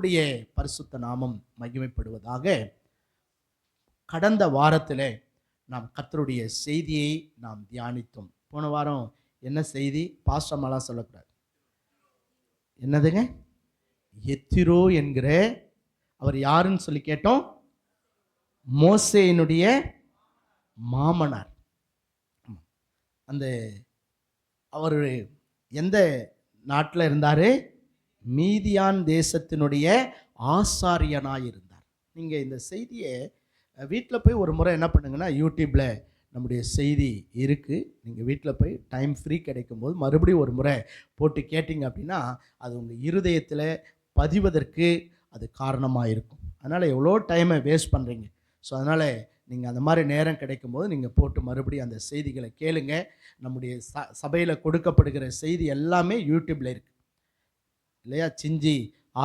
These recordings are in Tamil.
கர்த்தருடைய பரிசுத்த நாமம் மகிமைப்படுவதாக. கடந்த வாரத்தில் நாம் கர்த்தருடைய செய்தியை நாம் தியானித்தோம். போன வாரம் என்ன செய்தி? பாஸ்டர்மாலாம் சொல்லக்கூடாது. என்னதுங்க? எத்திரோ என்கிற அவர் யாருன்னு சொல்லி கேட்டோம். மோசேயினுடைய மாமனார். அந்த அவர் எந்த நாட்டில் இருந்தார்? மீதியான் தேசத்தினுடைய ஆசாரியனாக இருந்தார். நீங்கள் இந்த செய்தியை வீட்டில் போய் ஒரு முறை என்ன பண்ணுங்கன்னா, யூடியூப்பில் நம்முடைய செய்தி இருக்குது. நீங்கள் வீட்டில் போய் டைம் ஃப்ரீ கிடைக்கும்போது மறுபடியும் ஒரு முறை போட்டு கேட்டிங்க அப்படின்னா அது உங்கள் இருதயத்தில் பதிவதற்கு அது காரணமாக இருக்கும். அதனால் எவ்வளோ டைமை வேஸ்ட் பண்ணுறீங்க. ஸோ அதனால் நீங்கள் அந்த மாதிரி நேரம் கிடைக்கும்போது நீங்கள் போட்டு மறுபடியும் அந்த செய்திகளை கேளுங்க. நம்முடைய சபையில் கொடுக்கப்படுகிற செய்தி எல்லாமே யூடியூப்பில் இருக்குது இல்லையா? சிஞ்சி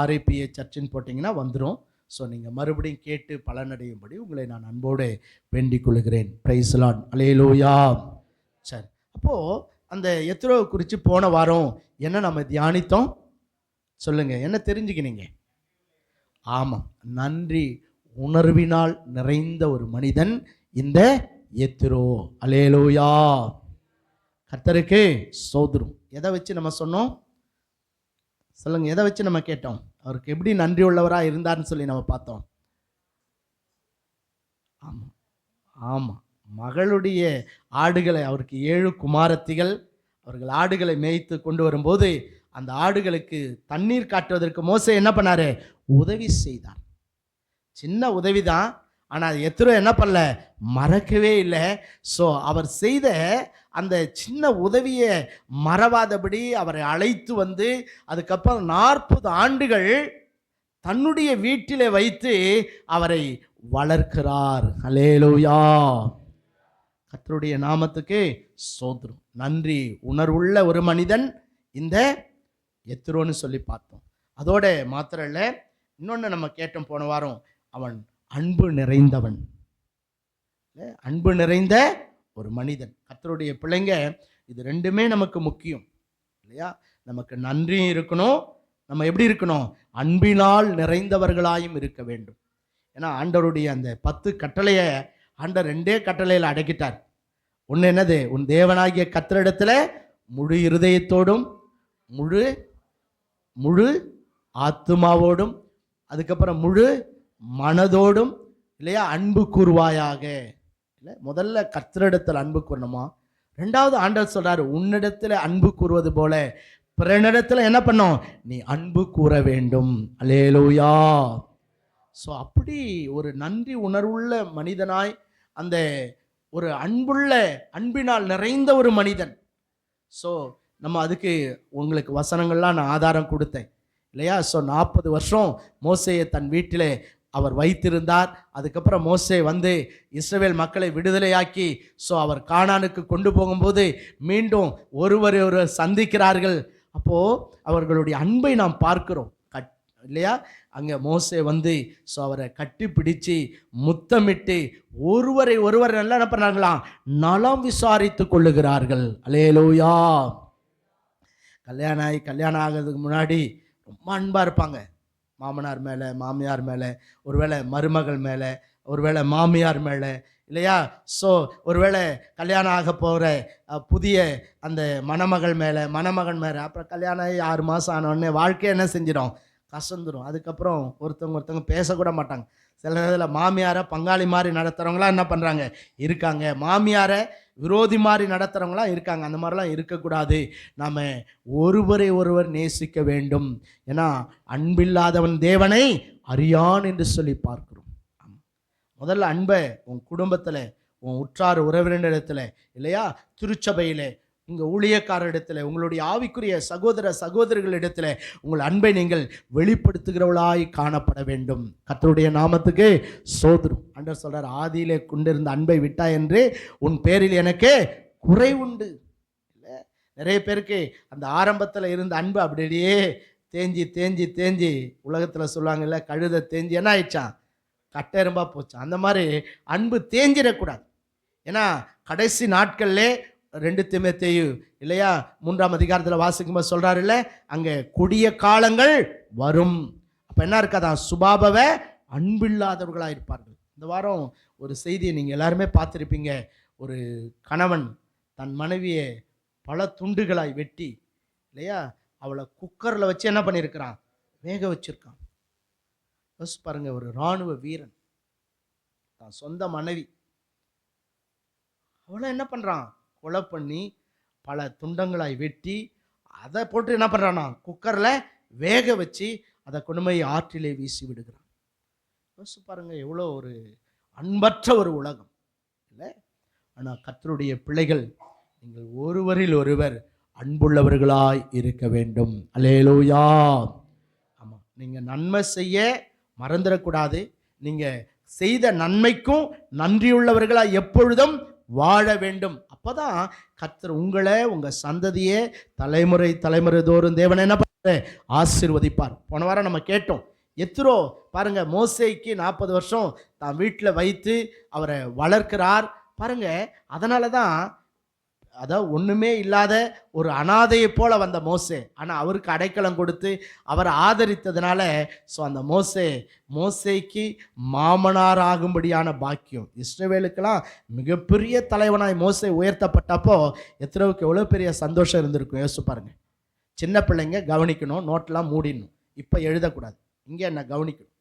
RIPA சர்ச்சின்னு போட்டிங்கன்னா வந்துடும். ஸோ நீங்கள் மறுபடியும் கேட்டு பலனடையும்படி உங்களை நான் அன்போடு வேண்டிக் கொள்கிறேன். Praise the lord. அல்லேலூயா. சரி, அப்போது அந்த எத்திரோவை குறித்து போன வாரம் என்ன நம்ம தியானித்தோம் சொல்லுங்கள்? என்ன தெரிஞ்சுக்கினீங்க? ஆமாம், நன்றி உணர்வினால் நிறைந்த ஒரு மனிதன் இந்த எத்திரோ. அல்லேலூயா. கர்த்தருக்கு ஸ்தோத்திரம். எதை வச்சு நம்ம சொன்னோம் சொல்லுங்கள்? எதை வச்சு நம்ம கேட்டோம்? அவருக்கு எப்படி நன்றி உள்ளவராக இருந்தார்னு சொல்லி நம்ம பார்த்தோம். ஆமாம் ஆமாம், மகளுடைய ஆடுகளை, அவருக்கு 7 குமாரத்திகள், அவர்கள் ஆடுகளை மேய்த்து கொண்டு வரும்போது அந்த ஆடுகளுக்கு தண்ணீர் காட்டுவதற்கு மோசே என்ன பண்ணார்? உதவி செய்தார். சின்ன உதவி தான், ஆனால் எத்திரோ என்ன பண்ணல? மறக்கவே இல்லை. ஸோ அவர் செய்த அந்த சின்ன உதவியை மறவாதபடி அவரை அழைத்து வந்து அதுக்கப்புறம் 40 ஆண்டுகள் தன்னுடைய வீட்டிலே வைத்து அவரை வளர்க்கிறார். அல்லேலூயா. கர்த்தருடைய நாமத்துக்கு ஸ்தோத்திரம். நன்றி உணர்வுள்ள ஒரு மனிதன் இந்த எத்திரோன்னு சொல்லி பார்த்தோம். அதோட மாத்திரம் இல்லை, இன்னொன்று நம்ம கேட்டோம் போன வாரம், அவன் அன்பு நிறைந்தவன். அன்பு நிறைந்த ஒரு மனிதன். கர்த்தருடைய பிள்ளைங்க, இது ரெண்டுமே நமக்கு முக்கியம் இல்லையா? நமக்கு நன்றியும் இருக்கணும், நம்ம எப்படி இருக்கணும்? அன்பினால் நிறைந்தவர்களாயும் இருக்க வேண்டும். ஏன்னா ஆண்டவருடைய அந்த 10 கட்டளையை ஆண்டவர் 2 கட்டளையில் அடக்கிட்டார். ஒன்று என்னது? உன் தேவனாகிய கர்த்தரிடத்தில் முழு இருதயத்தோடும் முழு ஆத்துமாவோடும், அதுக்கப்புறம் முழு மனதோடும் இல்லையா அன்பு கூறுவாயாக. இல்லை, முதல்ல கர்த்தரிடத்தில் அன்பு கூறணுமா? ரெண்டாவது ஆண்டவர் சொல்றாரு, உன்னிடத்தில் அன்பு கூறுவது போல பிறனிடத்தில் என்ன பண்ணோம்? நீ அன்பு கூற வேண்டும். அல்லேலூயா. ஸோ அப்படி ஒரு நன்றி உணர்வுள்ள மனிதனாய், அந்த ஒரு அன்பினால் நிறைந்த ஒரு மனிதன். ஸோ நம்ம அதுக்கு உங்களுக்கு வசனங்கள்லாம் நான் ஆதாரம் கொடுத்தேன் இல்லையா? ஸோ 40 வருஷம் மோசேயை தன் வீட்டிலே அவர் வைத்திருந்தார். அதுக்கப்புறம் மோசே வந்து இஸ்ரவேல் மக்களை விடுதலையாக்கி ஸோ அவர் கானானுக்கு கொண்டு போகும்போது மீண்டும் ஒருவர் சந்திக்கிறார்கள். அப்போது அவர்களுடைய அன்பை நாம் பார்க்கிறோம் இல்லையா? அங்கே மோசே வந்து ஸோ அவரை கட்டி பிடிச்சு முத்தமிட்டு ஒருவர் நல்லா என்ன பண்ணாங்களாம்? நலம் விசாரித்து கொள்ளுகிறார்கள். அல்லேலூயா. கல்யாணம் ஆகிறதுக்கு முன்னாடி ரொம்ப அன்பாக இருப்பாங்க. மாமனார் மேலே, மாமியார் மேலே, ஒருவேளை மருமகள் மேலே, ஒருவேளை மாமியார் மேலே இல்லையா? ஸோ ஒருவேளை கல்யாணம் ஆக போகிற புதிய அந்த மணமகள் மேலே, மணமகன் மேலே. அப்புறம் கல்யாணம் ஆகி 6 மாதம் ஆனோடனே வாழ்க்கையை என்ன செஞ்சிடும்? கசந்துடும். அதுக்கப்புறம் ஒருத்தவங்க பேசக்கூட மாட்டாங்க. சில நேரத்தில் மாமியாரை பங்காளி மாதிரி நடத்துகிறவங்களாம் என்ன பண்ணுறாங்க? இருக்காங்க. மாமியாரை விரோதி மாதிரி நடத்துகிறவங்களாம் இருக்காங்க. அந்த மாதிரிலாம் இருக்கக்கூடாது. நாம் ஒருவர் நேசிக்க வேண்டும். ஏன்னா அன்பில்லாதவன் தேவனை அறியான் என்று சொல்லி பார்க்கிறோம். முதல்ல அன்பை உன் குடும்பத்தில், உன் உற்றார் உறவினரிடத்தில் இல்லையா, திருச்சபையில், உங்கள் ஊழியக்காரரிடத்தில், உங்களுடைய ஆவிக்குரிய சகோதரிகளிடத்தில் உங்கள் அன்பை நீங்கள் வெளிப்படுத்துகிறவளாய் காணப்பட வேண்டும். கர்த்தருடைய நாமத்துக்கு ஸ்தோத்திரம். ஆண்டவர் சொல்றார், ஆதியிலே கொண்டிருந்த அன்பை விட்டா என்று உன் பேரில் எனக்கு குறை உண்டு. இல்லை, நிறைய பேருக்கு அந்த ஆரம்பத்தில் இருந்த அன்பு அப்படியே தேஞ்சி உலகத்தில் சொல்லுவாங்கல்ல, கழுதை தேஞ்சி என்ன ஆயிடுச்சான்? கட்டெரும்பா போச்சான். அந்த மாதிரி அன்பு தேஞ்சிடக்கூடாது. ஏன்னா கடைசி நாட்கள்லே 2 தீமோத்தேயு இல்லையா 3ஆம் அதிகாரத்தில் வாசிக்கும்போது சொல்கிறாரு இல்லை, அங்கே கொடிய காலங்கள் வரும். அப்போ என்ன இருக்காதான்? சுபாபவ அன்பில்லாதவர்களாக இருப்பார்கள். இந்த வாரம் ஒரு செய்தியை நீங்கள் எல்லாருமே பார்த்துருப்பீங்க. ஒரு கணவன் தன் மனைவியை பல துண்டுகளாய் வெட்டி, இல்லையா, அவளை குக்கரில் வச்சு என்ன பண்ணியிருக்கிறான்? வேக வச்சிருக்கான். யோசிச்சு பாருங்க, ஒரு இராணுவ வீரன் தான் சொந்த மனைவி, அவளை என்ன பண்ணுறான்? கொலை பண்ணி பல துண்டங்களாய் வெட்டி அதை போட்டு என்ன பண்ணுறான்னா குக்கரில் வேக வச்சு அதை கொண்டு போய் ஆற்றிலே வீசி விடுகிறான். யோசிச்சு பாருங்க, எவ்வளோ ஒரு அன்பற்ற ஒரு உலகம் இல்லை? ஆனால் கர்த்தருடைய பிள்ளைகள், நீங்கள் ஒருவரில் ஒருவர் அன்புள்ளவர்களாய் இருக்க வேண்டும். அல்லேலூயா. ஆமாம், நீங்கள் நன்மை செய்ய மறந்துடக்கூடாது. நீங்கள் செய்த நன்மைக்கும் நன்றியுள்ளவர்களாய் எப்பொழுதும் வாழ வேண்டும். அப்போதான் கர்த்தர் உங்களை, உங்கள் சந்ததியே தலைமுறை தலைமுறை தோறும் தேவனை என்ன பண்ண ஆசீர்வதிப்பார். போன வாரம் நம்ம கேட்டோம், எத்ரோ பாருங்க, மோசேக்கு 40 வருஷம் தான் வீட்டில் வைத்து அவரை வளர்க்கிறார் பாருங்க. அதனால தான், அதாவது ஒன்றுமே இல்லாத ஒரு அனாதையை போல வந்த மோசே, ஆனால் அவருக்கு அடைக்கலம் கொடுத்து அவரை ஆதரித்ததுனால, ஸோ அந்த மோசேக்கு மாமனார் ஆகும்படியான பாக்கியம். இஸ்ரவேலுக்கெல்லாம் மிகப்பெரிய தலைவனாய் மோசே உயர்த்தப்பட்டப்போ எத்ரோவுக்கு எவ்வளோ பெரிய சந்தோஷம் இருந்திருக்கும். யோசிச்சு பாருங்க. சின்ன பிள்ளைங்க கவனிக்கணும், நோட்டெலாம் மூடிடணும், இப்போ எழுதக்கூடாது, இங்கே என்ன கவனிக்கணும்.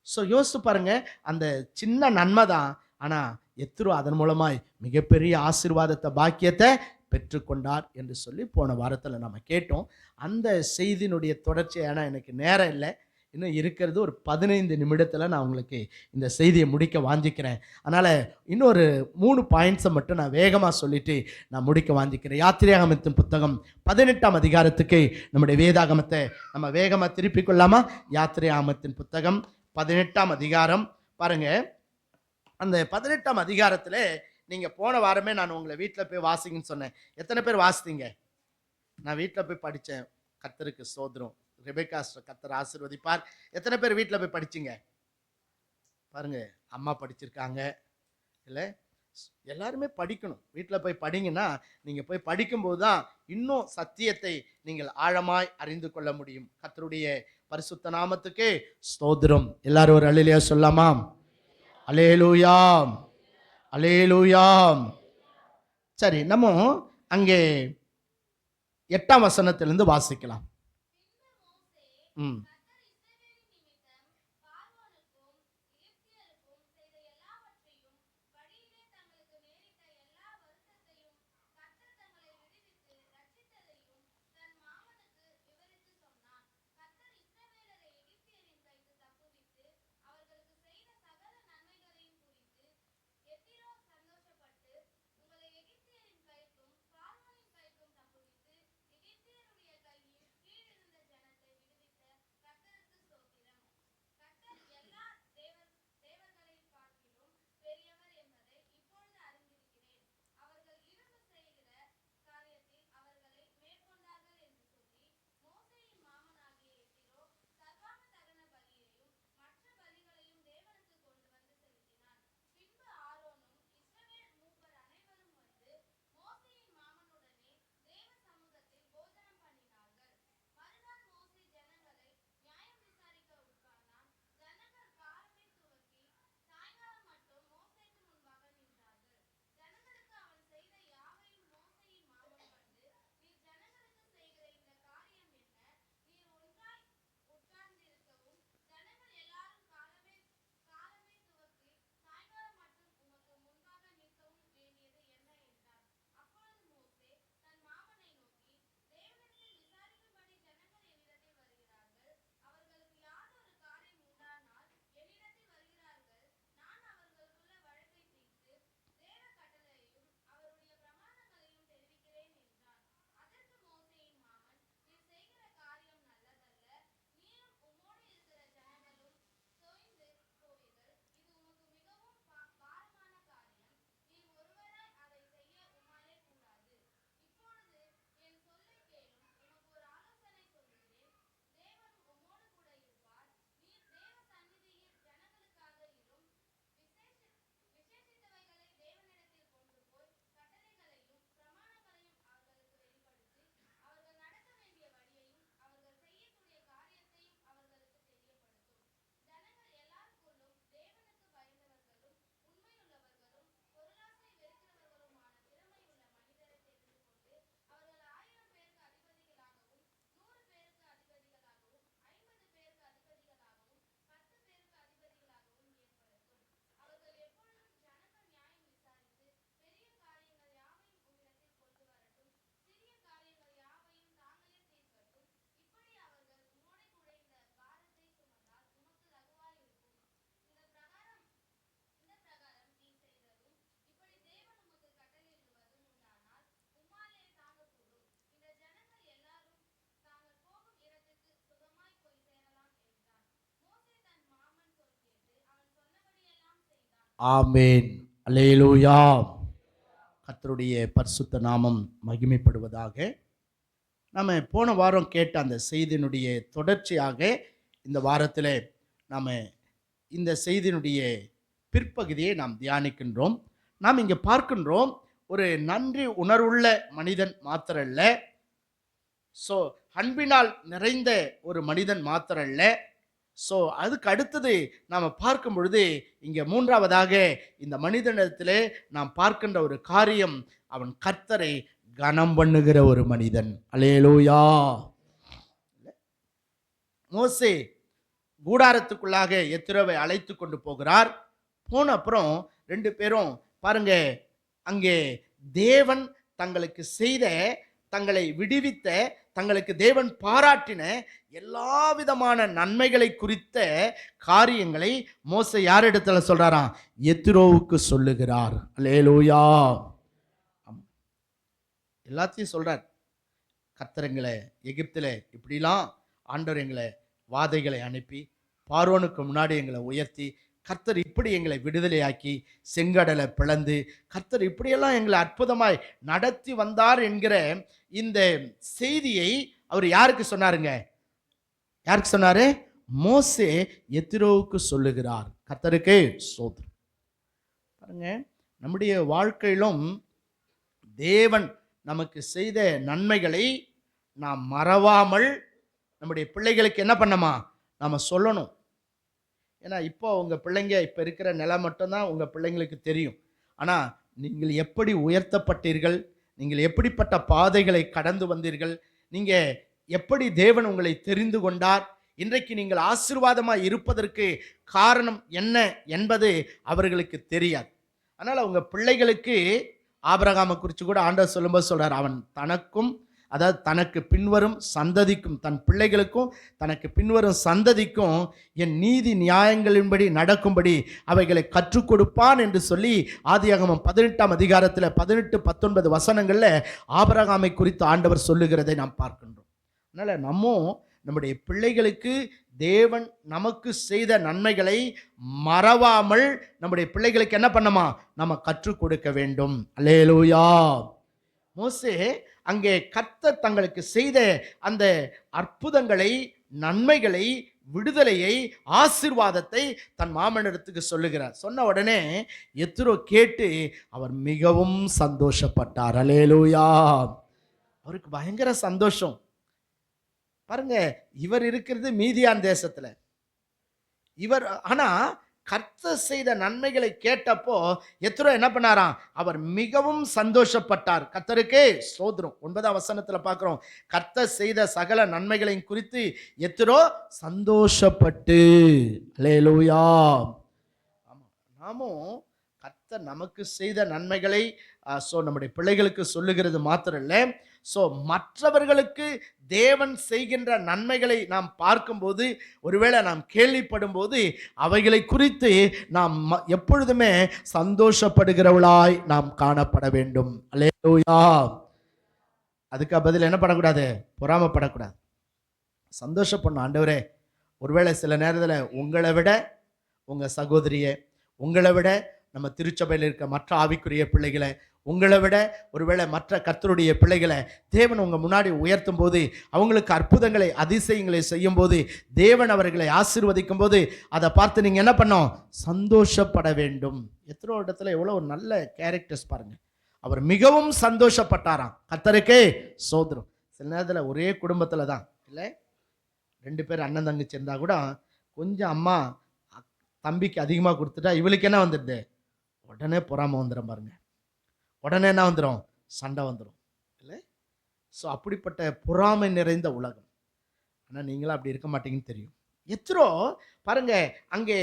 ஸோ யோசிச்சு பாருங்க, அந்த சின்ன நன்மை தான், ஆனால் எத்ரோ அதன் மூலமாய் மிகப்பெரிய ஆசீர்வாதத்தை, பாக்கியத்தை பெற்றுக்கொண்டார் என்று சொல்லி போன வாரத்தில் நம்ம கேட்டோம். அந்த செய்தியினுடைய தொடர்ச்சி, ஏன்னா எனக்கு நேரம் இல்லை, இன்னும் இருக்கிறது ஒரு 15 நிமிடத்தில் நான் உங்களுக்கு இந்த செய்தியை முடிக்க வாஞ்சிக்கிறேன். அதனால் இன்னொரு 3 பாயிண்ட்ஸை மட்டும் நான் வேகமாக சொல்லிவிட்டு நான் முடிக்க வாஞ்சிக்கிறேன். யாத்திரையாகமத்தின் புத்தகம் 18ஆம் அதிகாரத்துக்கு நம்முடைய வேதாகமத்தை நம்ம வேகமாக திருப்பிக் கொள்ளாமா? யாத்திரையாகமத்தின் புத்தகம் 18ஆம் அதிகாரம் பாருங்க. அந்த 18ஆம் அதிகாரத்தில் நீங்கள் போன வாரமே நான் உங்களை வீட்டில் போய் வாசிங்கன்னு சொன்னேன். எத்தனை பேர் வாசித்தீங்க? நான் வீட்டில் போய் படித்தேன். கர்த்தருக்கு ஸ்தோத்திரம். ரெபெக்கா கர்த்தர் ஆசீர்வதிப்பார். எத்தனை பேர் வீட்டில் போய் படிச்சிங்க? பாருங்க, அம்மா படிச்சிருக்காங்க இல்லை? எல்லாருமே படிக்கணும். வீட்டில் போய் படிங்கன்னா, நீங்கள் போய் படிக்கும்போது தான் இன்னும் சத்தியத்தை நீங்கள் ஆழமாய் அறிந்து கொள்ள முடியும். கர்த்தருடைய பரிசுத்த நாமத்துக்கு ஸ்தோத்திரம். எல்லாரும் ஒரு அல்லேலூயா சொல்லாமா? அல்லேலூயா, அல்லேலூயா. சரி, நம்ம அங்கே 8ஆம் வசனத்திலிருந்து வாசிக்கலாம். ஆமேன். அல்லேலூயா. கர்த்தருடைய பரிசுத்த நாமம் மகிமைப்படுவதாக. நம்ம போன வாரம் கேட்ட அந்த செய்தியினுடைய தொடர்ச்சியாக இந்த வாரத்தில் நாம் இந்த செய்தியினுடைய பிற்பகுதியை நாம் தியானிக்கின்றோம். நாம் இங்கே பார்க்கின்றோம், ஒரு நன்றி உணர்வுள்ள மனிதன் மாத்திரல்ல, அன்பினால் நிறைந்த ஒரு மனிதன் மாத்திரல்ல. அதுக்கு அடுத்தது நாம் பார்க்கும் பொழுது இங்கே மூன்றாவதாக இந்த மனிதனிடத்திலே நாம் பார்க்கின்ற ஒரு காரியம், அவன் கர்த்தரை கனம் பண்ணுகிற ஒரு மனிதன். அல்லேலூயா. மோசே கூடாரத்துக்குள்ளாக எத்திரோவை அழைத்து கொண்டு போகிறார். போன அப்புறம் ரெண்டு பேரும் பாருங்க, அங்கே தேவன் தங்களுக்கு செய்த, தங்களை விடுவித்த, தங்களுக்கு தேவன் பாராட்டின எல்லா விதமான நன்மைகளை குறித்த காரியங்களை மோசே யாரிடத்துல சொல்றாராம்? எத்திரோவுக்கு சொல்லுகிறார். அல்லேலூயா. எல்லாத்தையும் சொல்றார். கர்த்தர் எகிப்தில் இப்படிலாம் ஆண்டவர் எங்களை வாதைகளை அனுப்பி பார்வோனுக்கு முன்னாடி எங்களை உயர்த்தி, கர்த்தர் இப்படி எங்களை விடுதலையாக்கி செங்கடலை பிளந்து, கர்த்தர் இப்படியெல்லாம் எங்களை அற்புதமாய் நடத்தி வந்தார் என்கிற இந்த செய்தியை அவர் யாருக்கு சொன்னாருங்க? யாருக்கு சொன்னாரு? மோசே எத்திரோவுக்கு சொல்லுகிறார். கர்த்தருக்கு ஸ்தோத்திரம். பாருங்க, நம்முடைய வாழ்க்கையிலும் தேவன் நமக்கு செய்த நன்மைகளை நாம் மறவாமல் நம்முடைய பிள்ளைகளுக்கு என்ன பண்ணமா நாம் சொல்லணும். ஏன்னா இப்போ உங்கள் பிள்ளைங்க இப்போ இருக்கிற நிலை மட்டும்தான் உங்கள் பிள்ளைங்களுக்கு தெரியும். ஆனால் நீங்கள் எப்படி உயர்த்தப்பட்டீர்கள், நீங்கள் எப்படிப்பட்ட பாதைகளை கடந்து வந்தீர்கள், நீங்கள் எப்படி தேவன் உங்களை தெரிந்து கொண்டார், இன்றைக்கு நீங்கள் ஆசீர்வாதமாக இருப்பதற்கு காரணம் என்ன என்பது அவர்களுக்கு தெரியாது. அதனால் உங்கள் பிள்ளைகளுக்கு ஆபிரகாமை குறித்து கூட ஆண்டவர் சொல்லும்போது சொல்கிறார், அவன் தனக்கும், அதாவது தனக்கு பின்வரும் சந்ததிக்கும், தன் பிள்ளைகளுக்கும் தனக்கு பின்வரும் சந்ததிக்கும் என் நீதி நியாயங்களின்படி நடக்கும்படி அவைகளை கற்றுக் கொடுப்பான் என்று சொல்லி ஆதியாகமம் 18ஆம் அதிகாரத்தில் 18-19 வசனங்களில் ஆபிரகாமை குறித்து ஆண்டவர் சொல்லுகிறதை நாம் பார்க்கின்றோம். அதனால் நம்முடைய பிள்ளைகளுக்கு தேவன் நமக்கு செய்த நன்மைகளை மறவாமல் நம்முடைய பிள்ளைகளுக்கு என்ன பண்ணமா நம்ம கற்றுக் கொடுக்க வேண்டும். அல்லேலூயா. மோசே அங்கே கர்த்தர் தங்களுக்கு செய்த அந்த அற்புதங்களை, நன்மைகளை, விடுதலையை, ஆசீர்வாதத்தை தன் மாமனிடத்துக்கு சொல்லுகிறார். சொன்ன உடனே எத்திரோ கேட்டு அவர் மிகவும் சந்தோஷப்பட்டார். அல்லேலூயா. அவருக்கு பயங்கர சந்தோஷம். பாருங்க, இவர் இருக்கிறது மீதியான் தேசத்துல. இவர் ஆனா கர்த்தர் செய்த நன்மைகளை கேட்டப்போ எத்திரோ என்ன பண்ணாராம்? அவர் மிகவும் சந்தோஷப்பட்டார். கர்த்தருக்கே ஸ்தோத்திரம். 9ஆம் வசனத்துல பார்க்கிறோம், கர்த்தர் செய்த சகல நன்மைகளையும் குறித்து எத்திரோ சந்தோஷப்பட்டு. அல்லேலூயா. நாமும் கர்த்தர் நமக்கு செய்த நன்மைகளை நம்முடைய பிள்ளைகளுக்கு சொல்லுகிறது மாத்திரம் இல்லை, மற்றவர்களுக்கு தேவன் செய்கின்ற நன்மைகளை நாம் பார்க்கும்போது, ஒருவேளை நாம் கேள்விப்படும் போது அவைகளை குறித்து நாம் எப்பொழுதுமே சந்தோஷப்படுகிறவளாய் நாம் காணப்பட வேண்டும். அல்லேலூயா. அதுக்கு பதில் என்ன பண்ணக்கூடாது? பொறாமப்படக்கூடாது. சந்தோஷப்படணும். ஆண்டவரே, ஒருவேளை சில நேரத்தில் உங்களை விட உங்கள் சகோதரியை, உங்களை விட நம்ம திருச்சபையில் இருக்க மற்ற ஆவிக்குரிய பிள்ளைகளை, உங்களை விட ஒருவேளை மற்ற கர்த்தருடைய பிள்ளைகளை தேவன் உங்கள் முன்னாடி உயர்த்தும் போது, அவங்களுக்கு அற்புதங்களை, அதிசயங்களை செய்யும் போது, தேவன் அவர்களை ஆசீர்வதிக்கும் போது அதை பார்த்து நீங்கள் என்ன பண்ணோம்? சந்தோஷப்பட வேண்டும். எத்தனை இடத்துல எவ்வளோ ஒரு நல்ல கேரக்டர்ஸ் பாருங்க. அவர் மிகவும் சந்தோஷப்பட்டாராம். கர்த்தருக்கே ஸ்தோத்திரம். சில நேரத்தில் ஒரே குடும்பத்தில் தான் இல்லை, 2 பேர் அண்ணன் தங்கச்சி இருந்தால் கூட கொஞ்சம் அம்மா தம்பிக்கு அதிகமாக கொடுத்துட்டா இவளுக்கு என்ன வந்துடுது? உடனே பொறாமை வந்துடும் பாருங்க. உடனே என்ன வந்துடும்? சண்டை வந்துடும் இல்லை? அப்படிப்பட்ட பொறாமை நிறைந்த உலகம். ஆனால் நீங்களும் அப்படி இருக்க மாட்டீங்கன்னு தெரியும். எத்திரோ பாருங்க, அங்கே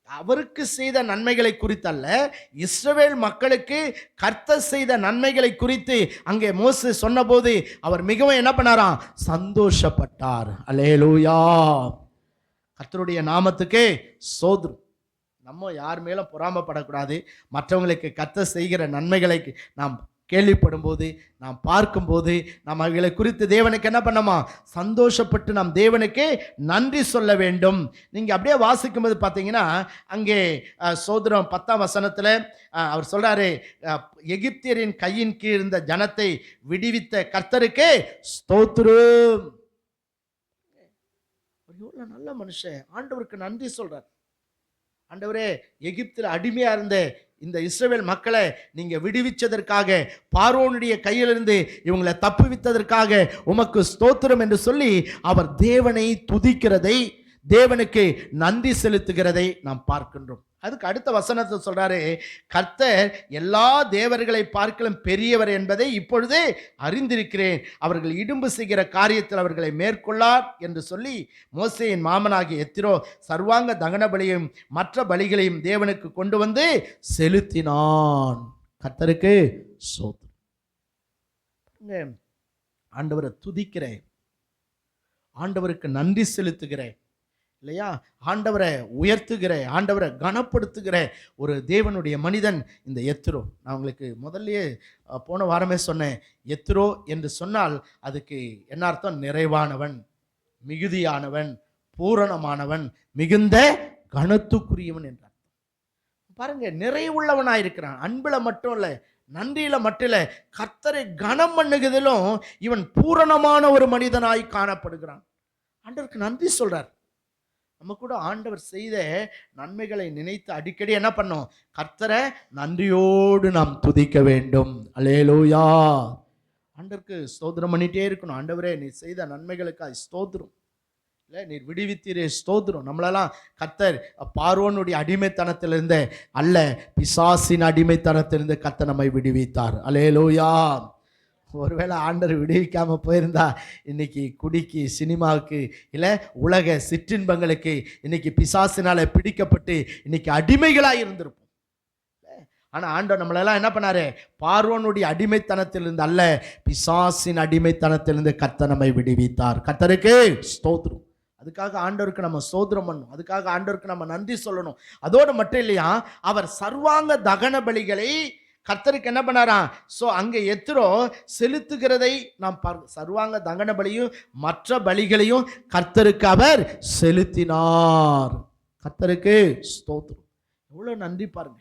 அவருக்கு செய்த நன்மைகளை குறித்தல்ல, இஸ்ரவேல் மக்களுக்கு கர்த்தர் செய்த நன்மைகளை குறித்து அங்கே மோசே சொன்னபோது அவர் மிகவும் என்ன பண்ணாராம்? சந்தோஷப்பட்டார். அல்லேலூயா. கர்த்தருடைய நாமத்துக்கே ஸ்தோத்திரம். நம்ம யார் மேலும் பொறாமப்படக்கூடாது. மற்றவங்களுக்கு கர்த்தர் செய்கிற நன்மைகளை நாம் கேள்விப்படும் போது, நாம் பார்க்கும்போது, நாம் அவைகளை குறித்து தேவனுக்கு என்ன பண்ணோமா, சந்தோஷப்பட்டு நாம் தேவனுக்கு நன்றி சொல்ல வேண்டும். நீங்கள் அப்படியே வாசிக்கும்போது பார்த்தீங்கன்னா, அங்கே சோதரம் 10ஆம் வசனத்தில் அவர் சொல்றாரு, எகிப்தியரின் கையின் கீழ் இருந்த ஜனத்தை விடுவித்த கர்த்தருக்கு ஸ்தோத்திரம். எவ்வளவு நல்ல மனுஷன், ஆண்டவருக்கு நன்றி சொல்றார். ஆண்டவரே, எகிப்தில் அடிமையா இருந்த இந்த இஸ்ரவேல் மக்களை நீங்க விடுவிச்சதற்காக, பார்வோனுடைய கையிலிருந்து இவங்களை தப்புவித்ததற்காக உமக்கு ஸ்தோத்திரம் என்று சொல்லி அவர் தேவனை துதிக்கிறதை, தேவனுக்கு நன்றி செலுத்துகிறதை நாம் பார்க்கின்றோம். அதுக்கு அடுத்த வசனத்தை சொல்றாரு, கர்த்தர் எல்லா தேவர்களை பார்க்கலும் பெரியவர் என்பதை இப்பொழுதே அறிந்திருக்கிறேன், அவர்கள் இடும்பு செய்கிற காரியத்தில் அவர்களை மேற்கொள்ளார் என்று சொல்லி மோசேயின் மாமனாகிய எத்திரோ சர்வாங்க தகன பலியையும் மற்ற பலிகளையும் தேவனுக்கு கொண்டு வந்து செலுத்தினான். கர்த்தருக்கு ஸ்தோத்திரம். ஆண்டவரை துதிக்கிறேன், ஆண்டவருக்கு நன்றி செலுத்துகிறேன் இல்லையா, ஆண்டவரை உயர்த்துகிற, ஆண்டவரை கனப்படுத்துகிற ஒரு தேவனுடைய மனிதன் இந்த எத்திரோ. நான் உங்களுக்கு முதல்லயே போன வாரமே சொன்னேன், எத்திரோ என்று சொன்னால் அதுக்கு என்ன அர்த்தம்? நிறைவானவன், மிகுதியானவன், பூரணமானவன், மிகுந்த கனத்துக்குரியவன் என்றார். பாருங்க, நிறைவுள்ளவனாயிருக்கிறான். அன்புல மட்டும் இல்லை, நன்றியில மட்டும் இல்லை, கர்த்தரை கனம் பண்ணுகிறதிலும் இவன் பூரணமான ஒரு மனிதனாய் காணப்படுகிறான். ஆண்டவருக்கு நன்றி சொல்றார். நம்ம கூட ஆண்டவர் செய்த நன்மைகளை நினைத்து அடிக்கடி என்ன பண்ணோம்? கர்த்தரை நன்றியோடு நாம் துதிக்க வேண்டும். அல்லேலூயா. ஆண்டவருக்கு ஸ்தோத்திரம் பண்ணிட்டே இருக்கணும். ஆண்டவரே, நீ செய்த நன்மைகளுக்காக ஸ்தோத்திரம், இல்லை நீர் விடுவித்தீரே ஸ்தோத்திரம். நம்மளெல்லாம் கர்த்தர் பார்வோனுடைய அடிமைத்தனத்திலிருந்து அல்ல, பிசாசின் அடிமைத்தனத்திலிருந்து கர்த்தர் நம்மை விடுவித்தார். அல்லேலூயா. ஒருவேளை ஆண்டவர் விடுவிக்காம போயிருந்தா இன்னைக்கு குடிக்கு, சினிமாவுக்கு, இல்லை உலக சிற்றின்பங்களுக்கு இன்னைக்கு பிசாசினால பிடிக்கப்பட்டு இன்னைக்கு அடிமைகளாக இருந்திருப்போம். ஆனால் ஆண்டவர் நம்மளெல்லாம் என்ன பண்ணாரு? பார்வோனுடைய அடிமைத்தனத்திலிருந்து அல்ல, பிசாசின் அடிமைத்தனத்திலிருந்து கர்த்தர் நம்மை விடுவித்தார். கர்த்தருக்கு ஸ்தோத்திரம். அதுக்காக ஆண்டவருக்கு நம்ம ஸ்தோத்திரம் பண்ணணும், அதுக்காக ஆண்டவருக்கு நம்ம நன்றி சொல்லணும். அதோடு மட்டும் இல்லையா, அவர் சர்வாங்க தகன பலிகளை கர்த்தருக்கு என்ன பண்ணாராம்? ஸோ அங்கே எத்திரோ செலுத்துகிறதை நாம் சர்வாங்க தகன பலியும் மற்ற பலிகளையும் கர்த்தருக்கு அவர் செலுத்தினார். கர்த்தருக்கு ஸ்தோத்திரம். எவ்வளோ நன்றி பாருங்க.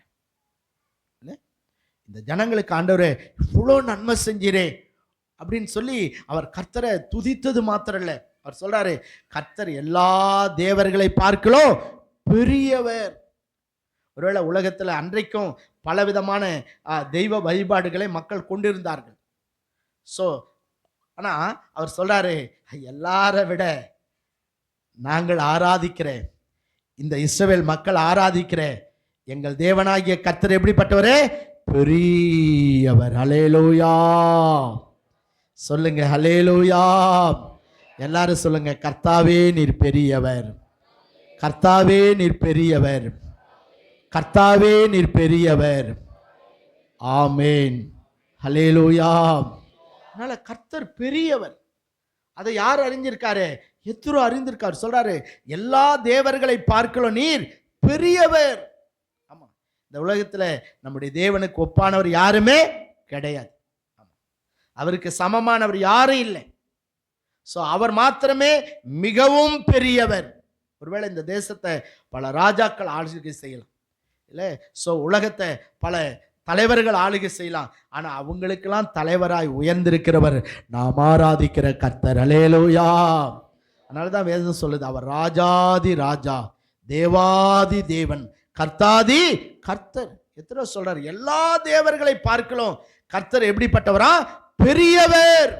இந்த ஜனங்களுக்கு ஆண்டவரே இவ்வளோ நன்மை செஞ்சீரே அப்படின்னு சொல்லி அவர் கர்த்தரை துதித்தது மாத்திரம் இல்லை, அவர் சொல்றாரு, கர்த்தர் எல்லா தேவர்களை பார்க்கலாம் பெரியவர். ஒருவேளை உலகத்தில் அன்றைக்கும் பலவிதமான தெய்வ வழிபாடுகளை மக்கள் கொண்டிருந்தார்கள். ஸோ ஆனால் அவர் சொல்றாரு, எல்லாரை விட நாங்கள் ஆராதிக்கிற இந்த இஸ்ரவேல் மக்கள் ஆராதிக்கிற எங்கள் தேவனாகிய கர்த்தர் எப்படிப்பட்டவரே? பெரியவர். ஹல்லேலூயா சொல்லுங்க, ஹல்லேலூயா. எல்லாரும் சொல்லுங்க, கர்த்தாவே நீர் பெரியவர், கர்த்தாவே நீர் பெரியவர், கர்த்தாவே நீர் பெரியவர். ஆமேன். ஹல்லேலூயா. அதனால கர்த்தர் பெரியவர். அதை யார் அறிஞ்சிருக்காரு? எத்திரோ அறிந்திருக்கார். சொல்றாரு, எல்லா தேவர்களை பார்க்கலாம் நீர் பெரியவர். ஆமா, இந்த உலகத்துல நம்முடைய தேவனுக்கு ஒப்பானவர் யாருமே கிடையாது. அவருக்கு சமமானவர் யாரும் இல்லை. ஸோ அவர் மாத்திரமே மிகவும் பெரியவர். ஒருவேளை இந்த தேசத்தை பல ராஜாக்கள் ஆளுகை செய்யலாம், இல்லை ஸோ உலகத்தை பல தலைவர்கள் ஆளுகை செய்யலாம், ஆனால் அவங்களுக்கெல்லாம் தலைவராய் உயர்ந்திருக்கிறவர் நாம் ஆராதிக்கிற கர்த்தர். ஹல்லேலூயா. அதனால தான் வேதம் சொல்லுது, அவர் ராஜாதி ராஜா, தேவாதி தேவன், கர்த்தாதி கர்த்தர். எத்தனை சொல்றார்? எல்லா தேவர்களை பார்க்கலாம் கர்த்தர் எப்படிப்பட்டவரா? பெரியவர்.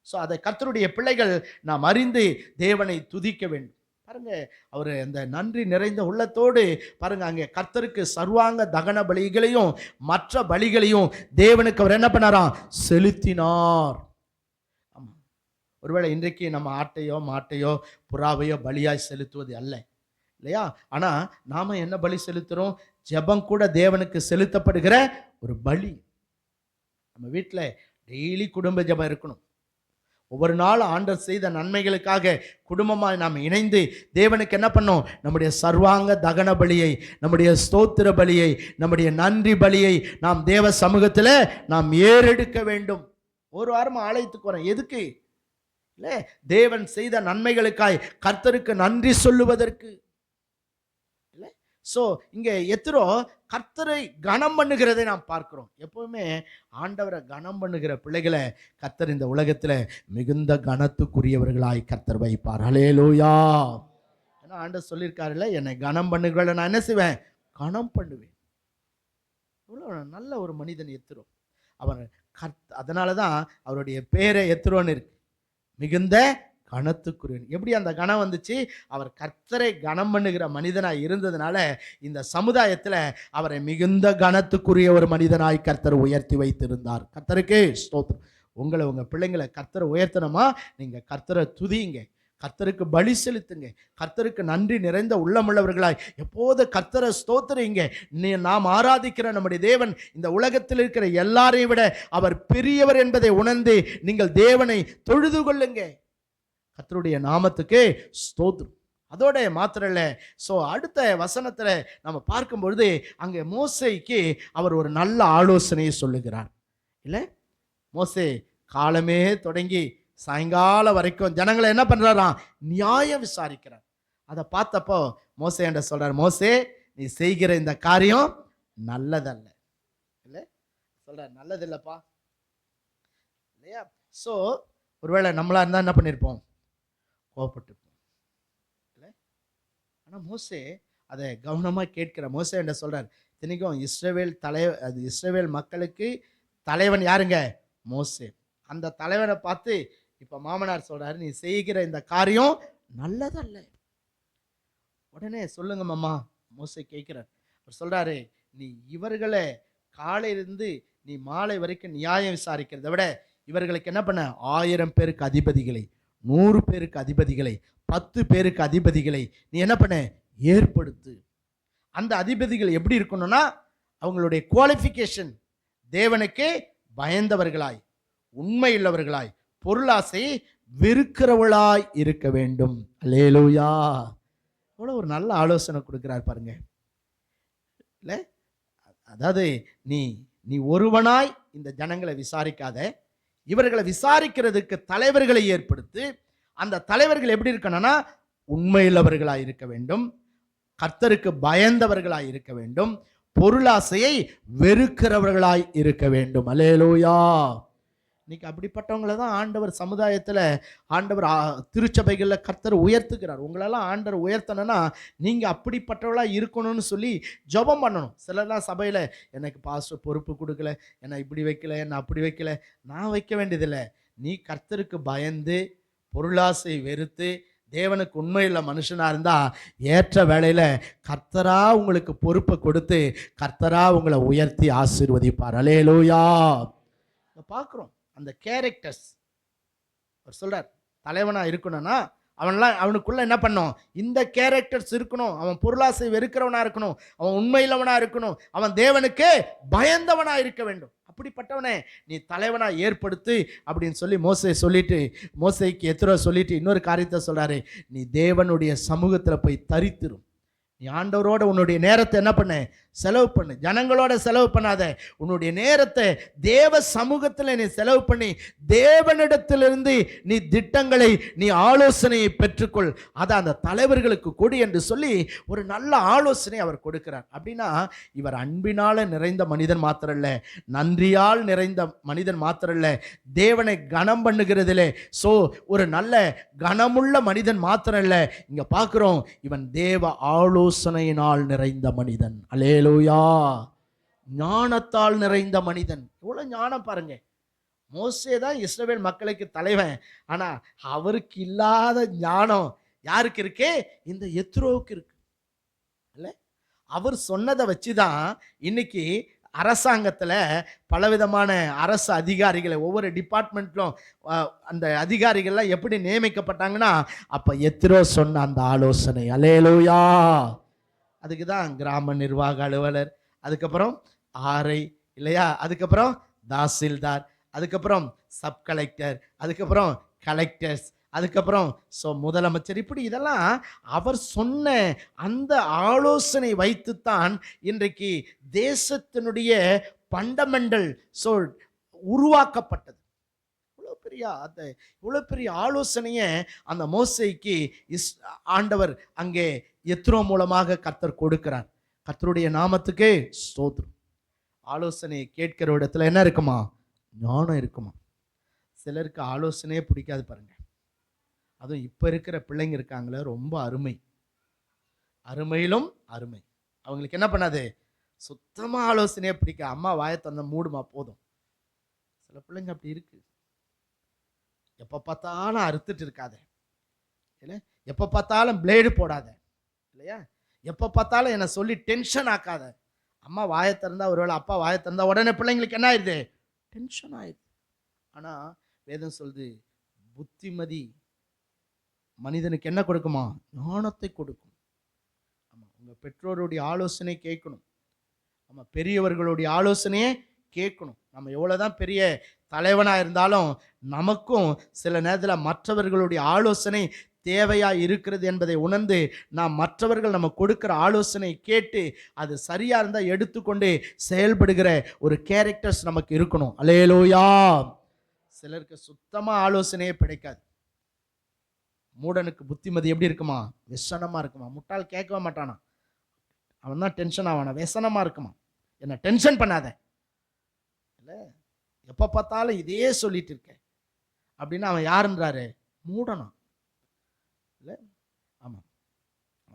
ஸோ அதை கர்த்தருடைய பிள்ளைகள் நாம் அறிந்து தேவனை துதிக்க வேண்டும். பாருங்க, அவர் அந்த நன்றி நிறைந்த உள்ளத்தோடு பாருங்க, அங்கே கர்த்தருக்கு சர்வாங்க தகன பலிகளையும் மற்ற பலிகளையும் தேவனுக்கு அவர் என்ன பண்ணாராம்? செலுத்தினார். ஆமாம், ஒருவேளை இன்றைக்கு நம்ம ஆட்டையோ மாட்டையோ புறாவையோ பலியாய் செலுத்துவது அல்ல, இல்லையா? ஆனால் நாம் என்ன பலி செலுத்துகிறோம்? ஜெபம் கூட தேவனுக்கு செலுத்தப்படுகிற ஒரு பலி. நம்ம வீட்டில் டெய்லி குடும்ப ஜெபம் இருக்கணும். ஒவ்வொரு நாள் ஆண்டவர் செய்த நன்மைகளுக்காக குடும்பமாய் நாம் இணைந்து தேவனுக்கு என்ன பண்ணோம்? நம்முடைய சர்வாங்க தகன பலியை, நம்முடைய ஸ்தோத்திர பலியை, நம்முடைய நன்றி பலியை நாம் தேவ சமூகத்தில் நாம் ஏறெடுக்க வேண்டும். ஒரு வாரம் ஆலயத்துக்கு வரேன், எதுக்கு? இல்லை, தேவன் செய்த நன்மைகளுக்காய் கர்த்தருக்கு நன்றி சொல்லுவதற்கு. இல்லை, ஸோ இங்கே எத்திரோ கர்த்தரை கனம் பண்ணுகிறதை நாம் பார்க்கிறோம். எப்பவுமே ஆண்டவரை கனம் பண்ணுகிற பிள்ளைகளை கர்த்தர் இந்த உலகத்தில் மிகுந்த கனத்துக்குரியவர்களாய் கர்த்தர் வைப்பார். ஹல்லேலூயா. ஏன்னா ஆண்டவர் சொல்லியிருக்காருல்ல, என்னை கனம் பண்ணுகிறவர்களை நான் என்ன செய்வேன்? கனம் பண்ணுவேன். இவ்வளோ நல்ல ஒரு மனிதன் எத்திரோ. அவர் அதனால தான் அவருடைய பேரை எத்திரோன்னு இருக்கு, மிகுந்த கனத்துக்குரியவன். எப்படி அந்த கனம் வந்துச்சு? அவர் கர்த்தரை கனம் பண்ணுகிற மனிதனாய் இருந்ததுனால இந்த சமுதாயத்தில் அவரை மிகுந்த கனத்துக்குரிய ஒரு மனிதனாய் கர்த்தர் உயர்த்தி வைத்திருந்தார். கர்த்தருக்கே ஸ்தோத்திரம். உங்களை உங்கள் பிள்ளைங்களை கர்த்தரை உயர்த்தணுமா? நீங்கள் கர்த்தரை துதிங்க, கர்த்தருக்கு பலி செலுத்துங்க, கர்த்தருக்கு நன்றி நிறைந்த உள்ளமுள்ளவர்களாய் எப்போது கர்த்தரை ஸ்தோத்திரிங்க. நாம் ஆராதிக்கிற நம்முடைய தேவன் இந்த உலகத்தில் இருக்கிற எல்லாரையும் விட அவர் பெரியவர் என்பதை உணர்ந்து நீங்கள் தேவனை தொழுது கொள்ளுங்க. கர்த்தருடைய நாமத்துக்கு ஸ்தோத்திரம். அதோட மாத்திரம் இல்லை, ஸோ அடுத்த வசனத்தில் நம்ம பார்க்கும்பொழுது அங்கே மோசேக்கு அவர் ஒரு நல்ல ஆலோசனையை சொல்லுகிறார். இல்லை, மோசே காலமே தொடங்கி சாயங்காலம் வரைக்கும் ஜனங்களை என்ன பண்ணுறாராம்? நியாயம் விசாரிக்கிறார். அதை பார்த்தப்போ மோசே என்ற சொல்கிறார், மோசே நீ செய்கிற இந்த காரியம் நல்லதல்ல. இல்லை சொல்கிறார், நல்லதில்லைப்பா, இல்லையா? ஸோ ஒருவேளை நம்மளா இருந்தால் என்ன பண்ணியிருப்போம்? கோபப்பட்டுப்போம். இல்லை, ஆனால் மோசே அதை கவனமாக கேட்கிற மோசே என்ற சொல்கிறார், இத்தனைக்கும் இஸ்ரவேல் மக்களுக்கு தலைவன் யாருங்க? மோசே. அந்த தலைவனை பார்த்து இப்போ மாமனார் சொல்கிறாரு, நீ செய்கிற இந்த காரியம் நல்லதல்ல. உடனே சொல்லுங்க மாமா, மோசே கேட்கிறார். அவர் சொல்கிறாரு, நீ இவர்களை காலையிலிருந்து நீ மாலை வரைக்கும் நியாயம் விசாரிக்கிறத விட இவர்களுக்கு என்ன பண்ண? 1000 பேருக்கு அதிபதிகளை, 100 பேருக்கு அதிபதிகளை, 10 பேருக்கு அதிபதிகளை நீ என்ன பண்ண? ஏற்படுத்து. அந்த அதிபதிகள் எப்படி இருக்கணும்னா அவங்களுடைய குவாலிஃபிகேஷன் தேவனுக்கு பயந்தவர்களாய், உண்மையுள்ளவர்களாய், பொருளாசை வெறுக்கிறவளாய் இருக்க வேண்டும். அல்லேலூயா. அவ்வளோ ஒரு நல்ல ஆலோசனை கொடுக்கிறார் பாருங்க. இல்லை, அதாவது நீ ஒருவனாய் இந்த ஜனங்களை விசாரிக்காத, இவர்களை விசாரிக்கிறதுக்கு தலைவர்களை ஏற்படுத்து. அந்த தலைவர்கள் எப்படி இருக்கணும்னா உண்மையுள்ளவர்களாய் இருக்க வேண்டும், கர்த்தருக்கு பயந்தவர்களாய் இருக்க வேண்டும், பொருளாசையை வெறுக்கிறவர்களாய் இருக்க வேண்டும். அல்லேலூயா. இன்னைக்கு அப்படிப்பட்டவங்களை தான் ஆண்டவர் சமுதாயத்தில் ஆண்டவர் திருச்சபைகளில் கர்த்தர் உயர்த்துகிறார். உங்களெல்லாம் ஆண்டவர் உயர்த்தணும்னா நீங்கள் அப்படிப்பட்டவர்களாக இருக்கணும்னு சொல்லி ஜெபம் பண்ணணும். சிலர்லாம் சபையில் எனக்கு பாஸ்டர் பொறுப்பு கொடுக்கல, என்னை இப்படி வைக்கல, என்னை அப்படி வைக்கல. நான் வைக்க வேண்டியதில்லை. நீ கர்த்தருக்கு பயந்து பொருளாசை வெறுத்து தேவனுக்கு உண்மையுள்ள மனுஷனாக இருந்தால் ஏற்ற வேளையில் கர்த்தரா உங்களுக்கு பொறுப்பை கொடுத்து கர்த்தரா உங்களை உயர்த்தி ஆசீர்வதிப்பார். அல்லேலூயா. பார்க்குறோம் அந்த கேரக்டர்ஸ். அவர் சொல்கிறார், தலைவனாக இருக்கணும்னா அவனுக்குள்ள என்ன பண்ணும்? இந்த கேரக்டர்ஸ் இருக்கணும். அவன் பொருளாசை வெறுக்கிறவனாக இருக்கணும், அவன் உண்மையிலவனாக இருக்கணும், அவன் தேவனுக்கு பயந்தவனாக இருக்க வேண்டும். அப்படிப்பட்டவனே நீ தலைவனாக ஏற்படுத்து அப்படின்னு சொல்லி மோசேக்கு எத்திரோ சொல்லிட்டு இன்னொரு காரியத்தை சொல்கிறாரு, நீ தேவனுடைய சமூகத்தில் போய் தரித்திரும். நீ ஆண்டவரோட உன்னுடைய நேரத்தை என்ன பண்ண? செலவு பண்ணு. ஜனங்களோட செலவு பண்ணாத. உன்னுடைய நேரத்தை தேவ சமூகத்தில் நீ செலவு பண்ணி தேவனிடத்திலிருந்து நீ திட்டங்களை, நீ ஆலோசனையை பெற்றுக்கொள். அதை அந்த தலைவர்களுக்கு கொடு என்று சொல்லி ஒரு நல்ல ஆலோசனை அவர் கொடுக்கிறார். அப்படின்னா இவர் அன்பினால் நிறைந்த மனிதன் மாத்திரல்ல, நன்றியால் நிறைந்த மனிதன் மாத்திரல்ல, தேவனை கனம் பண்ணுகிறதிலே ஒரு நல்ல கனமுள்ள மனிதன் மாத்திரல்ல. இங்க பார்க்கிறோம், இவன் தேவ ஆலோசனையினால் நிறைந்த மனிதன். அல்லேலூயா. ஞானத்தால் நிறைந்த மனிதன். எவ்வளவு ஞானம் பாருங்க. மோசே தான் இஸ்ரவேல் மக்களுக்கு தலைவன். ஆனா அவருக்கு இல்லாத ஞானம் யாருக்கு இருக்கு? இந்த எத்ரோவுக்கு இருக்கு. இல்ல, அவர் சொன்னதை வச்சுதான் இன்னைக்கு அரசாங்கத்தில் பலவிதமான அரசு அதிகாரிகளை ஒவ்வொரு டிபார்ட்மெண்ட்லும் அந்த அதிகாரிகள்லாம் எப்படி நியமிக்கப்பட்டாங்கன்னா அப்போ எத்ரோ சொன்ன அந்த ஆலோசனை. அல்லேலூயா. அதுக்கு தான் கிராம நிர்வாக அலுவலர், அதுக்கப்புறம் ஆர்ஐ இல்லையா, அதுக்கப்புறம் தாசில்தார், அதுக்கப்புறம் சப் கலெக்டர், அதுக்கப்புறம் கலெக்டர்ஸ், அதுக்கப்புறம் முதலமைச்சர், இப்படி இதெல்லாம் அவர் சொன்ன அந்த ஆலோசனை வைத்துத்தான் இன்றைக்கு தேசத்தினுடைய பண்டமெண்டல் உருவாக்கப்பட்டது. இவ்வளவு பெரிய ஆலோசனையை அந்த மோசேக்கு ஆண்டவர் அங்கே எத்ரோ மூலமாக கர்த்தர் கொடுக்கிறார். கர்த்தருடைய நாமத்துக்கே ஸ்தோத்திரம். ஆலோசனையை கேட்கிற இடத்துல என்ன இருக்குமா? ஞானம் இருக்குமா? சிலருக்கு ஆலோசனையே பிடிக்காது பாருங்க. அதுவும் இப்போ இருக்கிற பிள்ளைங்க இருக்காங்களே, ரொம்ப அருமையிலும் அருமை. அவங்களுக்கு என்ன பண்ணாது? சுத்தமாக ஆலோசனையே பிடிக்க. அம்மா வாயை தந்த மூடுமா போதும். சில பிள்ளைங்க அப்படி இருக்கு. எப்போ பார்த்தாலும் அறுத்துட்டு இருக்காத, இல்லை எப்போ பார்த்தாலும் பிளேடு போடாத, இல்லையா எப்போ பார்த்தாலும் என்னை சொல்லி டென்ஷன் ஆக்காத. அம்மா வாயை திறந்தா, ஒருவேளை அப்பா வாயை திறந்தா உடனே பிள்ளைங்களுக்கு என்ன ஆயிடுது? டென்ஷன் ஆயிடுது. ஆனால் வேதம் சொல்லுது, புத்திமதி மனிதனுக்கு என்ன கொடுக்குமா? ஞானத்தை கொடுக்கும். ஆமாம், உங்கள் பெற்றோருடைய ஆலோசனை கேட்கணும். ஆமாம், பெரியவர்களுடைய ஆலோசனையே கேட்கணும். நம்ம எவ்வளோதான் பெரிய தலைவனாக இருந்தாலும் நமக்கும் சில நேரத்தில் மற்றவர்களுடைய ஆலோசனை தேவையாக இருக்கிறது என்பதை உணர்ந்து நாம் மற்றவர்கள் நம்ம கொடுக்குற ஆலோசனை கேட்டு அது சரியாக இருந்தால் எடுத்துக்கொண்டு செயல்படுகிற ஒரு கேரக்டர்ஸ் நமக்கு இருக்கணும். அல்லேலூயா. சிலருக்கு சுத்தமாக ஆலோசனையே கிடைக்காது. மூடனுக்கு புத்திமதி எப்படி இருக்குமா? விசனமாக இருக்குமா. முட்டாள் கேட்கவே மாட்டானா, அவன் தான் டென்ஷன் ஆவானா. விசனமாக இருக்குமா, என்ன டென்ஷன் பண்ணாத, இல்லை எப்போ பார்த்தாலும் இதே சொல்லிட்டு இருக்கேன் அப்படின்னு அவன் யாருன்றாரு? மூடனா. இல்லை, ஆமாம்,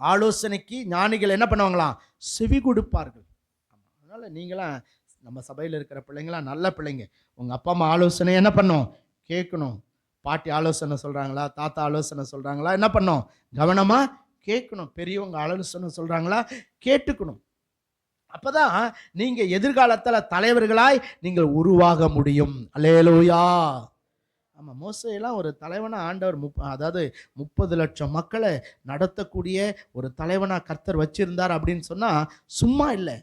ஆலோசனைக்கு ஞானிகள் என்ன பண்ணுவாங்களாம்? செவி கொடுப்பார்கள். ஆமாம், அதனால் நீங்களாம் நம்ம சபையில் இருக்கிற பிள்ளைங்களாம் நல்ல பிள்ளைங்க. உங்கள் அப்பா அம்மா ஆலோசனை என்ன பண்ணும்? கேட்கணும். பாட்டி ஆலோசனை சொல்கிறாங்களா, தாத்தா ஆலோசனை சொல்கிறாங்களா, என்ன பண்ணணும்? கவனமாக கேட்கணும். பெரியவங்க ஆலோசனை சொல்கிறாங்களா, கேட்டுக்கணும். அப்பதான் நீங்க எதிர்காலத்தில் தலைவர்களாய் நீங்கள் உருவாக முடியும். அல்லேலூயா. ஆமா, மோசேயெல்லாம் ஒரு தலைவனா ஆண்டவர் அதாவது 30 லட்சம் மக்களை நடத்தக்கூடிய ஒரு தலைவனா கர்த்தர் வச்சிருந்தார் அப்படின்னு சொன்னா சும்மா இல்லை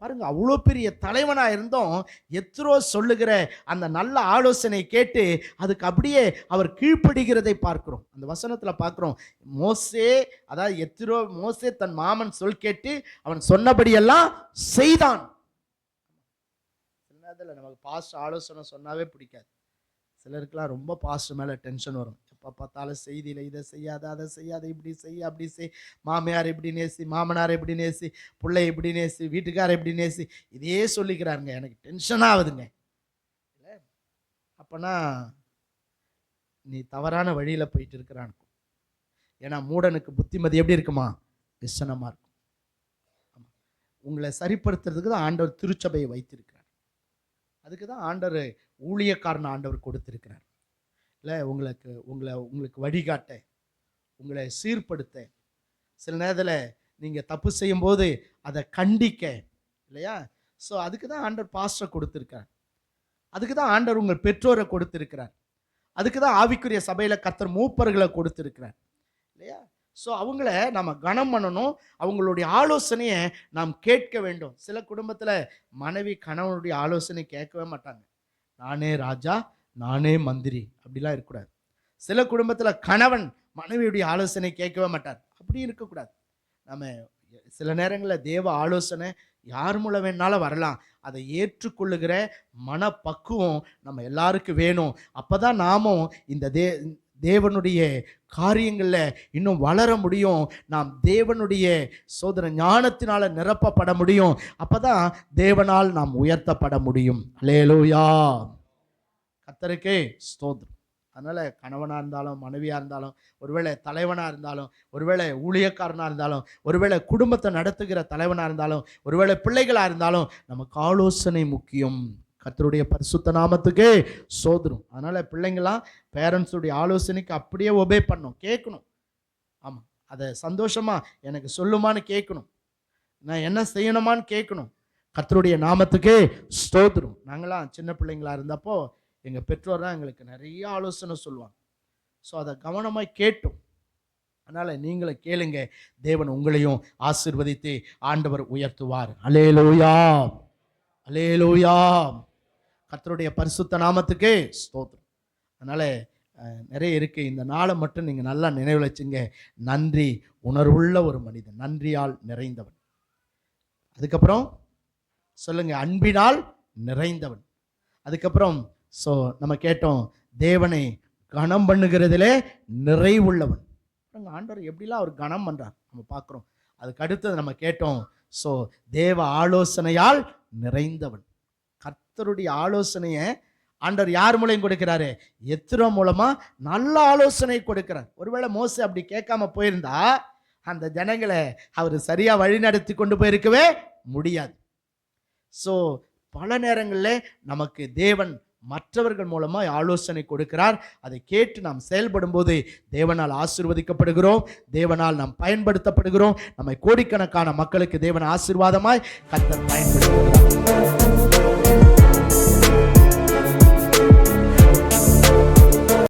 பாருங்க. அவ்வளோ பெரிய தலைவனா இருந்தோம், எத்ரோ சொல்லுகிற அந்த நல்ல ஆலோசனை கேட்டு அதுக்கு அப்படியே அவர் கீழ்ப்படுகிறதை பார்க்கிறோம். அந்த வசனத்துல பார்க்கிறோம், மோசே, அதாவது மோசே தன் மாமன் சொல் கேட்டு அவன் சொன்னபடியெல்லாம் செய்தான். நமக்கு பாஸ்ட் ஆலோசனை சொன்னாவே பிடிக்காது. சிலருக்குலாம் ரொம்ப பாஸ்ட் மேல டென்ஷன் வரும். எப்போ பார்த்தாலும் செய்தியில் இதை செய்யாத, அதை செய்யாத, இப்படி செய்ய, அப்படி செய், மாமியார் எப்படி நேசி, மாமனார் எப்படி நேசி, பிள்ளை எப்படி நேசி, வீட்டுக்கார எப்படி நேசி, இதே சொல்லிக்கிறாருங்க. எனக்கு டென்ஷன் ஆகுதுங்க. இல்லை, அப்போனா நீ தவறான வழியில் போயிட்டு இருக்கிறான். ஏன்னா மூடனுக்கு புத்திமதி எப்படி இருக்குமா? விசனமாக இருக்கும். ஆமாம், உங்களை சரிப்படுத்துறதுக்கு தான் ஆண்டவர் திருச்சபையை வைத்திருக்கிறார். அதுக்கு தான் ஆண்டவர் ஊழியக்காரன் ஆண்டவர் கொடுத்திருக்கிறார். இல்லை, உங்களுக்கு வழிகாட்ட, உங்களை சீர்படுத்த, சில நேரத்தில் நீங்கள் தப்பு செய்யும்போது அதை கண்டிக்க, இல்லையா? அதுக்கு தான் ஆண்டவர் பாஸ்டரை கொடுத்துருக்கார். அதுக்கு தான் ஆண்டவர் உங்கள் பெற்றோரை கொடுத்துருக்கிறார். அதுக்கு தான் ஆவிக்குரிய சபையில் கர்த்தர் மூப்பர்களை கொடுத்துருக்கிறார், இல்லையா? அவங்கள நம்ம கனம் பண்ணணும். அவங்களுடைய ஆலோசனையை நாம் கேட்க வேண்டும். சில குடும்பத்தில் மனைவி கணவனுடைய ஆலோசனை கேட்கவே மாட்டாங்க. நானே ராஜா, நானே மந்திரி, அப்படிலாம் இருக்கக்கூடாது. சில குடும்பத்தில் கணவன் மனைவியுடைய ஆலோசனை கேட்கவே மாட்டார். அப்படி இருக்கக்கூடாது. நம்ம சில நேரங்களில் தேவ ஆலோசனை யார் மூலம் வேணாலும் வரலாம். அதை ஏற்றுக்கொள்ளுகிற மனப்பக்குவம் நம்ம எல்லாருக்கும் வேணும். அப்போ தான் நாமும் இந்த தேவனுடைய காரியங்களில் இன்னும் வளர முடியும். நாம் தேவனுடைய ஞானத்தினால நிரப்பப்பட முடியும். அப்பதான் தேவனால் நாம் உயர்த்தப்பட முடியும். அல்லேலூயா. கர்த்தருக்கே ஸ்தோத்திரம். அதனால் கணவனாக இருந்தாலும், மனைவியாக இருந்தாலும், ஒருவேளை தலைவனாக இருந்தாலும், ஒருவேளை ஊழியக்காரனாக இருந்தாலும், ஒருவேளை குடும்பத்தை நடத்துகிற தலைவனாக இருந்தாலும், ஒருவேளை பிள்ளைகளாக இருந்தாலும் நமக்கு ஆலோசனை முக்கியம். கர்த்தருடைய பரிசுத்த நாமத்துக்கே ஸ்தோத்திரம். அதனால் பிள்ளைங்களாம் பேரண்ட்ஸுடைய ஆலோசனைக்கு அப்படியே ஒபே பண்ணணும், கேட்கணும். ஆமாம், அதை சந்தோஷமாக எனக்கு சொல்லுமான்னு கேட்கணும், நான் என்ன செய்யணுமான்னு கேட்கணும். கர்த்தருடைய நாமத்துக்கே ஸ்தோத்திரம். நாங்களாம் சின்ன பிள்ளைங்களா இருந்தப்போ எங்கள் பெற்றோர் தான் எங்களுக்கு நிறைய ஆலோசனை சொல்லுவாங்க. அதை கவனமாக கேட்டோம். அதனால் நீங்களும் கேளுங்க, தேவன் உங்களையும் ஆசீர்வதித்து ஆண்டவர் உயர்த்துவார். அல்லேலூயா, அல்லேலூயா. கர்த்தருடைய பரிசுத்த நாமத்துக்கே ஸ்தோத்திரம். அதனால் நிறைய இருக்குது. இந்த நாளை மட்டும் நீங்கள் நல்லா நினைவில் வச்சுங்க. நன்றி உணர்வுள்ள ஒரு மனிதன், நன்றியால் நிறைந்தவன். அதுக்கப்புறம் சொல்லுங்க, அன்பினால் நிறைந்தவன். அதுக்கப்புறம் நம்ம கேட்டோம், தேவனை கனம் பண்ணுகிறதிலே நிறைவுள்ளவன். ஆண்டவர் எப்படிலாம் அவர் கனம் பண்றார் நம்ம பார்க்குறோம். அதுக்கு அடுத்தது நம்ம கேட்டோம், தேவ ஆலோசனையால் நிறைந்தவன். கர்த்தருடைய ஆலோசனையை ஆண்டவர் யார் மூலம் கொடுக்கிறாரு? எத்திரோ மூலமா நல்ல ஆலோசனை கொடுக்கிறார். ஒருவேளை மோசே அப்படி கேட்காம போயிருந்தா அந்த ஜனங்களை அவர் சரியா வழி நடத்தி கொண்டு போயிருக்கவே முடியாது. பல நேரங்களில் நமக்கு தேவன் மற்றவர்கள் மூலமாக ஆலோசனை கொடுக்கிறார். அதை கேட்டு நாம் செயல்படும் போது தேவனால் ஆசீர்வதிக்கப்படுகிறோம், தேவனால் நாம் பயன்படுத்தப்படுகிறோம். நம்மை கோடிக்கணக்கான மக்களுக்கு தேவன் ஆசீர்வாதமாய் கர்த்தர் பயன்படுத்துகிறார்.